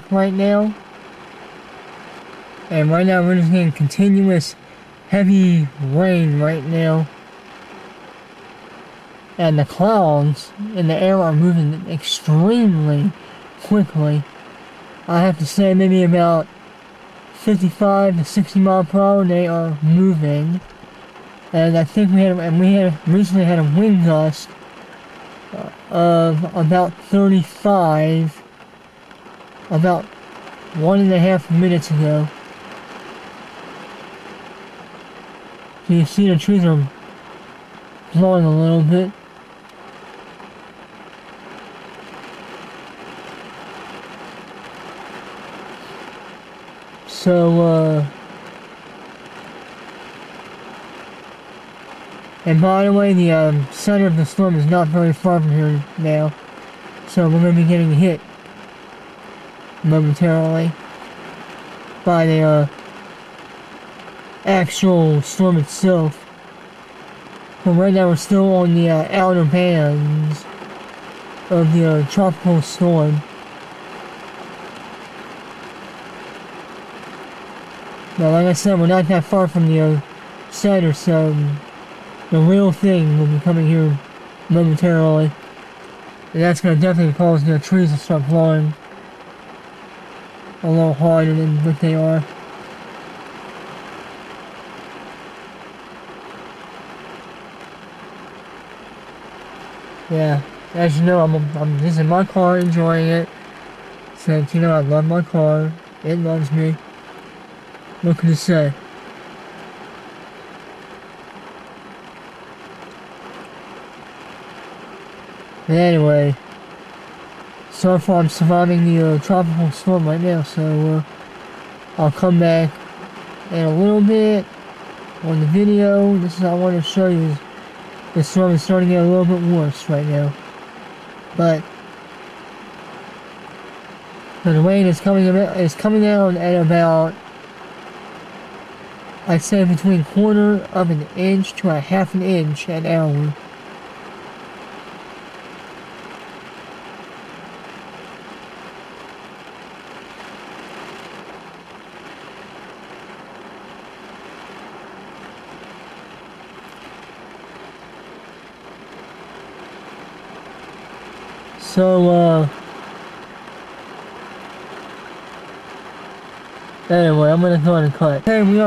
o'clock right now. And right now we're just getting continuous heavy rain right now. And the clouds in the air are moving extremely quickly. I have to say maybe about 55 to 60 miles per hour they are moving. And I think we recently had a wind gust of about 35 about 1.5 minutes ago. So you see the trees are blowing a little bit. So, and by the way, the center of the storm is not very far from here now, so we're going to be getting hit momentarily by the actual storm itself. But right now we're still on the outer bands of the tropical storm. But like I said, we're not that far from the center, so the real thing will be coming here momentarily. And that's going to definitely cause the trees to start blowing a little harder than what they are. Yeah, as you know, I'm just in my car enjoying it. Since, you know, I love my car. It loves me. What can you say? But anyway, so far I'm surviving the tropical storm right now, so I'll come back in a little bit on the video. This is what I want to show you. The storm is starting to get a little bit worse right now. But the rain is coming down at about, I'd say, between 1/4 of an inch to a 1/2 inch an hour. So, anyway, I'm gonna go ahead and cut. Hey, we are